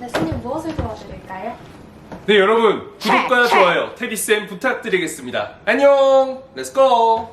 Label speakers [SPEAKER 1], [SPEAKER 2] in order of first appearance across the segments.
[SPEAKER 1] 네, 손님 무엇을 도와드릴까요?
[SPEAKER 2] 네, 여러분 구독과 좋아요 테디쌤 부탁드리겠습니다. 안녕, 렛츠고.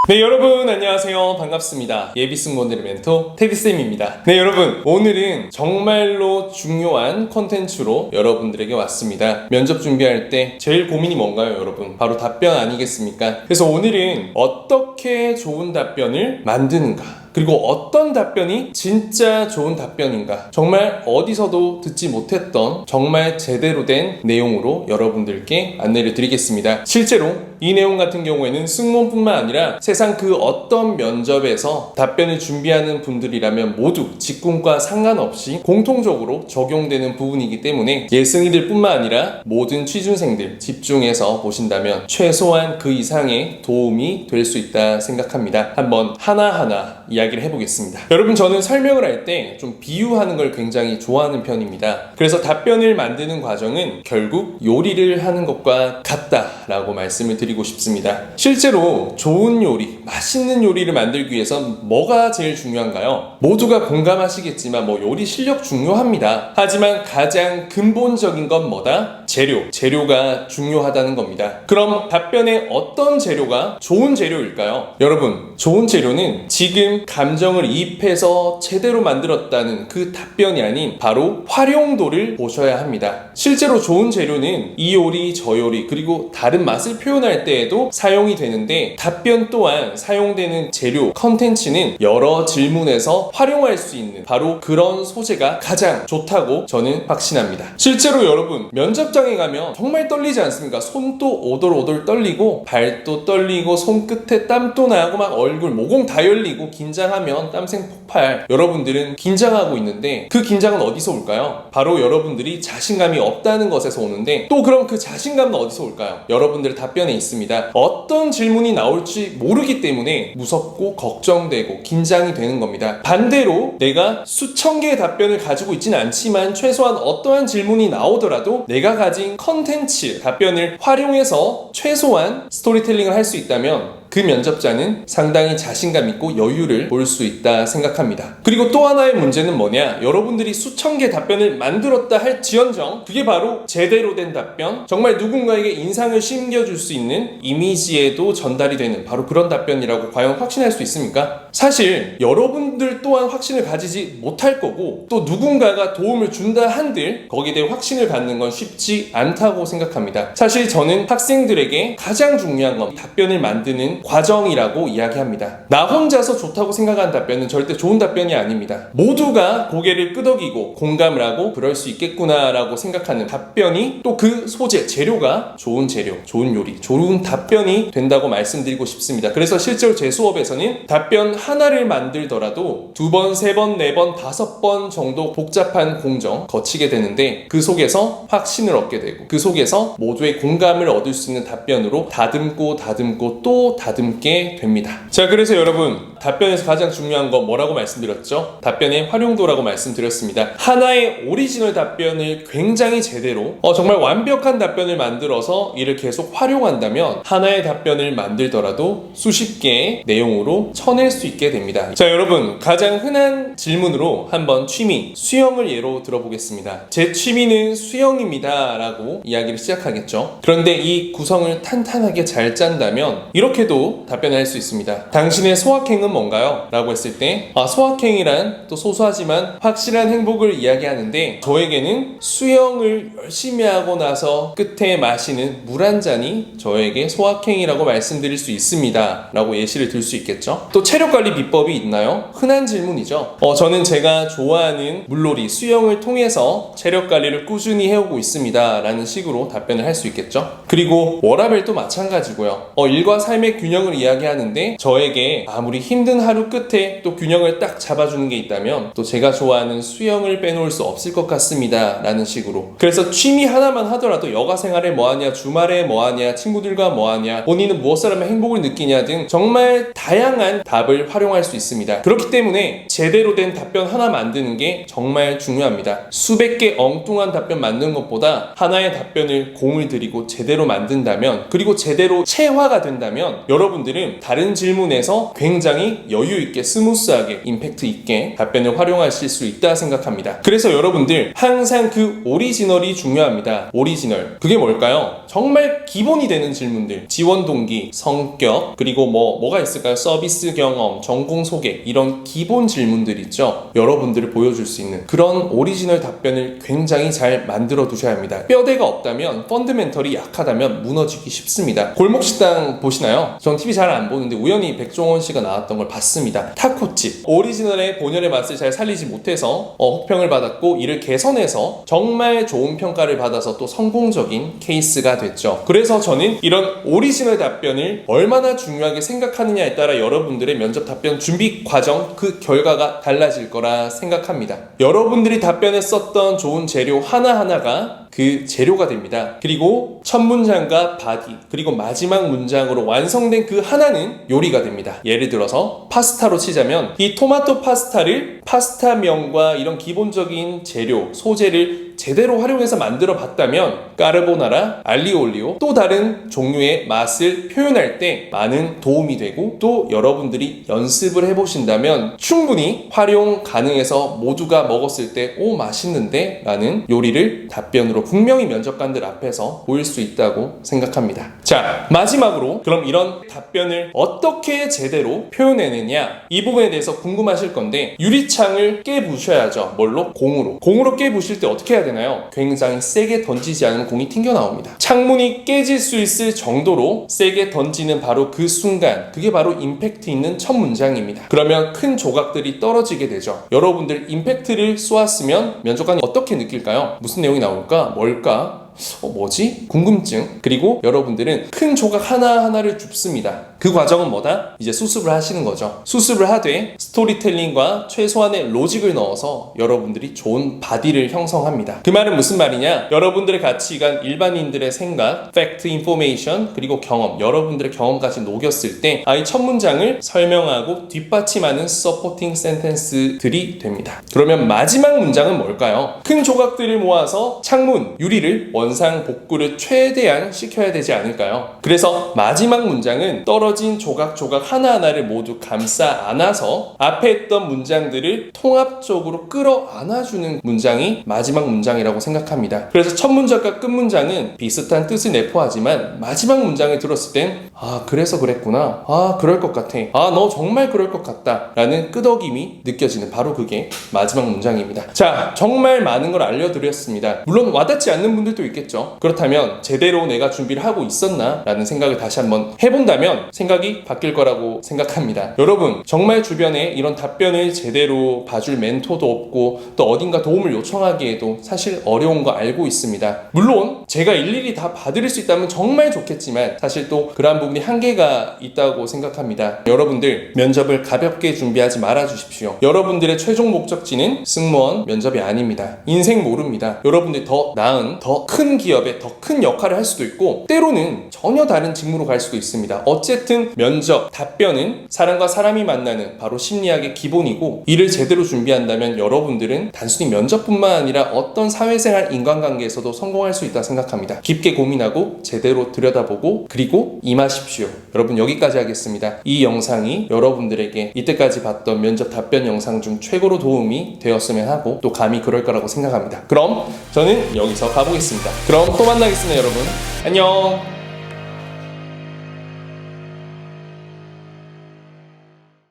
[SPEAKER 2] 네, 여러분 안녕하세요. 반갑습니다. 예비승무원들의 멘토 테디쌤입니다. 네, 여러분 오늘은 정말로 중요한 컨텐츠로 여러분들에게 왔습니다. 면접 준비할 때 제일 고민이 뭔가요, 여러분? 바로 답변 아니겠습니까? 그래서 오늘은 어떻게 좋은 답변을 만드는가, 그리고 어떤 답변이 진짜 좋은 답변인가, 정말 어디서도 듣지 못했던 정말 제대로 된 내용으로 여러분들께 안내를 드리겠습니다. 실제로 이 내용 같은 경우에는 승무원뿐만 아니라 세상 그 어떤 면접에서 답변을 준비하는 분들이라면 모두 직군과 상관없이 공통적으로 적용되는 부분이기 때문에 예승이들 뿐만 아니라 모든 취준생들 집중해서 보신다면 최소한 그 이상의 도움이 될 수 있다 생각합니다. 한번 하나하나 이야기를 해보겠습니다. 여러분, 저는 설명을 할 때 좀 비유하는 걸 굉장히 좋아하는 편입니다. 그래서 답변을 만드는 과정은 결국 요리를 하는 것과 같다라고 말씀을 드리고 싶습니다. 실제로 좋은 요리, 맛있는 요리를 만들기 위해선 뭐가 제일 중요한가요? 모두가 공감하시겠지만 요리 실력 중요합니다. 하지만 가장 근본적인 건 뭐다? 재료가 중요하다는 겁니다. 그럼 답변에 어떤 재료가 좋은 재료일까요? 여러분, 좋은 재료는 지금 감정을 이입해서 제대로 만들었다는 그 답변이 아닌 바로 활용도를 보셔야 합니다. 실제로 좋은 재료는 이 요리 저 요리 그리고 다른 맛을 표현할 때에도 사용이 되는데, 답변 또한 사용되는 재료 컨텐츠는 여러 질문에서 활용할 수 있는 바로 그런 소재가 가장 좋다고 저는 확신합니다. 실제로 여러분, 면접장에 가면 정말 떨리지 않습니까? 손도 오돌오돌 떨리고 발도 떨리고 손끝에 땀도 나고 막 얼굴 모공 다 열리고 긴장하면 땀샘 폭발. 여러분들은 긴장하고 있는데 그 긴장은 어디서 올까요? 바로 여러분들이 자신감이 없다는 것에서 오는데, 또 그럼 그 자신감은 어디서 올까요? 여러분들의 답변에 있습니다. 어떤 질문이 나올지 모르기 때문에 무섭고 걱정되고 긴장이 되는 겁니다. 반대로 내가 수천 개의 답변을 가지고 있지는 않지만 최소한 어떠한 질문이 나오더라도 내가 가진 컨텐츠, 답변을 활용해서 최소한 스토리텔링을 할 수 있다면 그 면접자는 상당히 자신감 있고 여유를 볼 수 있다 생각합니다. 그리고 또 하나의 문제는 뭐냐? 여러분들이 수천 개 답변을 만들었다 할지언정 그게 바로 제대로 된 답변, 정말 누군가에게 인상을 심겨줄 수 있는 이미지에도 전달이 되는 바로 그런 답변이라고 과연 확신할 수 있습니까? 사실 여러분들 또한 확신을 가지지 못할 거고, 또 누군가가 도움을 준다 한들 거기에 대해 확신을 갖는 건 쉽지 않다고 생각합니다. 사실 저는 학생들에게 가장 중요한 건 답변을 만드는 과정이라고 이야기합니다. 나 혼자서 좋다고 생각하는 답변은 절대 좋은 답변이 아닙니다. 모두가 고개를 끄덕이고 공감을 하고 그럴 수 있겠구나라고 생각하는 답변이, 또 그 소재, 재료가 좋은 재료, 좋은 요리, 좋은 답변이 된다고 말씀드리고 싶습니다. 그래서 실제로 제 수업에서는 답변 하나를 만들더라도 2번, 3번, 4번, 5번 정도 복잡한 공정 거치게 되는데, 그 속에서 확신을 얻게 되고 그 속에서 모두의 공감을 얻을 수 있는 답변으로 다듬고 또 다듬게 됩니다. 자, 그래서 여러분, 답변에서 가장 중요한 건 뭐라고 말씀드렸죠? 답변의 활용도라고 말씀드렸습니다. 하나의 오리지널 답변을 굉장히 제대로 정말 완벽한 답변을 만들어서 이를 계속 활용한다면 하나의 답변을 만들더라도 수십 개의 내용으로 쳐낼 수 있게 됩니다. 자, 여러분, 가장 흔한 질문으로 한번 취미, 수영을 예로 들어보겠습니다. 제 취미는 수영입니다 라고 이야기를 시작하겠죠. 그런데 이 구성을 탄탄하게 잘 짠다면 이렇게도 답변할 수 있습니다. 당신의 소확행은 뭔가요? 라고 했을 때, 소확행이란 또 소소하지만 확실한 행복을 이야기하는데, 저에게는 수영을 열심히 하고 나서 끝에 마시는 물 한 잔이 저에게 소확행이라고 말씀드릴 수 있습니다 라고 예시를 들 수 있겠죠. 또 체력관리 비법이 있나요? 흔한 질문이죠. 저는 제가 좋아하는 물놀이, 수영을 통해서 체력관리를 꾸준히 해오고 있습니다 라는 식으로 답변을 할 수 있겠죠. 그리고 워라밸도 마찬가지고요. 일과 삶의 균형을 이야기하는데, 저에게 아무리 힘든 하루 끝에 또 균형을 딱 잡아주는 게 있다면 또 제가 좋아하는 수영을 빼놓을 수 없을 것 같습니다 라는 식으로. 그래서 취미 하나만 하더라도 여가 생활에 뭐하냐, 주말에 뭐하냐, 친구들과 뭐하냐, 본인은 무엇을 하면 행복을 느끼냐 등 정말 다양한 답을 활용할 수 있습니다. 그렇기 때문에 제대로 된 답변 하나 만드는 게 정말 중요합니다. 수백 개 엉뚱한 답변 만드는 것보다 하나의 답변을 공을 들이고 제대로 만든다면, 그리고 제대로 체화가 된다면 여러분들은 다른 질문에서 굉장히 굉장히 여유 있게 스무스하게 임팩트 있게 답변을 활용하실 수 있다 생각합니다. 그래서 여러분들 항상 그 오리지널이 중요합니다. 오리지널. 그게 뭘까요? 정말 기본이 되는 질문들. 지원 동기, 성격, 그리고 뭐가 있을까요? 서비스 경험, 전공 소개 이런 기본 질문들 있죠. 여러분들을 보여줄 수 있는 그런 오리지널 답변을 굉장히 잘 만들어 두셔야 합니다. 뼈대가 없다면 펀드멘털이 약하다면 무너지기 쉽습니다. 골목식당 보시나요? 전 TV 잘 안 보는데 우연히 백종원 씨가 나왔던 걸 봤습니다. 타코집. 오리지널의 본연의 맛을 잘 살리지 못해서 혹평을 받았고 이를 개선해서 정말 좋은 평가를 받아서 또 성공적인 케이스가 됐죠. 그래서 저는 이런 오리지널 답변을 얼마나 중요하게 생각하느냐에 따라 여러분들의 면접 답변 준비 과정 그 결과가 달라질 거라 생각합니다. 여러분들이 답변에 썼던 좋은 재료 하나하나가 그 재료가 됩니다. 그리고 첫 문장과 바디 그리고 마지막 문장으로 완성된 그 하나는 요리가 됩니다. 예를 들어서 파스타로 치자면 이 토마토 파스타를 파스타명과 이런 기본적인 재료, 소재를 제대로 활용해서 만들어 봤다면 까르보나라, 알리올리오 또 다른 종류의 맛을 표현할 때 많은 도움이 되고 또 여러분들이 연습을 해보신다면 충분히 활용 가능해서 모두가 먹었을 때 오 맛있는데 라는 요리를 답변으로 분명히 면접관들 앞에서 보일 수 있다고 생각합니다. 자, 마지막으로 그럼 이런 답변을 어떻게 제대로 표현해내냐 이 부분에 대해서 궁금하실 건데 유리창을 깨부셔야죠. 뭘로? 공으로. 공으로 깨부실 때 어떻게 해야 되나요? 굉장히 세게 던지지 않으면 공이 튕겨 나옵니다. 창문이 깨질 수 있을 정도로 세게 던지는 바로 그 순간 그게 바로 임팩트 있는 첫 문장입니다. 그러면 큰 조각들이 떨어지게 되죠. 여러분들 임팩트를 쏘았으면 면접관이 어떻게 느낄까요? 무슨 내용이 나올까? 뭘까? 뭐지? 궁금증. 그리고 여러분들은 큰 조각 하나하나를 줍습니다. 그 과정은 뭐다? 이제 수습을 하시는 거죠. 수습을 하되 스토리텔링과 최소한의 로직을 넣어서 여러분들이 좋은 바디를 형성합니다. 그 말은 무슨 말이냐? 여러분들의 가치관, 일반인들의 생각, 팩트, 인포메이션, 그리고 경험, 여러분들의 경험까지 녹였을 때 이 첫 문장을 설명하고 뒷받침하는 서포팅 센텐스들이 됩니다. 그러면 마지막 문장은 뭘까요? 큰 조각들을 모아서 창문, 유리를 원상 복구를 최대한 시켜야 되지 않을까요? 그래서 마지막 문장은 떨어진 조각 하나하나를 모두 감싸 안아서 앞에 했던 문장들을 통합적으로 끌어안아주는 문장이 마지막 문장이라고 생각합니다. 그래서 첫 문장과 끝 문장은 비슷한 뜻을 내포하지만 마지막 문장을 들었을 땐 그래서 그랬구나. 그럴 것 같아. 너 정말 그럴 것 같다. 라는 끄덕임이 느껴지는 바로 그게 마지막 문장입니다. 자, 정말 많은 걸 알려드렸습니다. 물론 와닿지 않는 분들도 있겠죠. 그렇다면 제대로 내가 준비를 하고 있었나? 라는 생각을 다시 한번 해본다면 생각이 바뀔 거라고 생각합니다. 여러분, 정말 주변에 이런 답변을 제대로 봐줄 멘토도 없고 또 어딘가 도움을 요청하기에도 사실 어려운 거 알고 있습니다. 물론 제가 일일이 다 봐드릴 수 있다면 정말 좋겠지만 사실 또 그러한 부분이 한계가 있다고 생각합니다. 여러분들 면접을 가볍게 준비하지 말아주십시오. 여러분들의 최종 목적지는 승무원 면접이 아닙니다. 인생 모릅니다. 여러분들이 더 나은, 더 큰 기업에 더 큰 역할을 할 수도 있고 때로는 전혀 다른 직무로 갈 수도 있습니다. 어쨌든 면접, 답변은 사람과 사람이 만나는 바로 심리학의 기본이고 이를 제대로 준비한다면 여러분들은 단순히 면접뿐만 아니라 어떤 사회생활 인간관계에서도 성공할 수 있다 생각합니다. 깊게 고민하고 제대로 들여다보고 그리고 임하십시오. 여러분 여기까지 하겠습니다. 이 영상이 여러분들에게 이때까지 봤던 면접 답변 영상 중 최고로 도움이 되었으면 하고 또 감히 그럴 거라고 생각합니다. 그럼 저는 여기서 가보겠습니다. 그럼 또 만나겠습니다, 여러분. 안녕.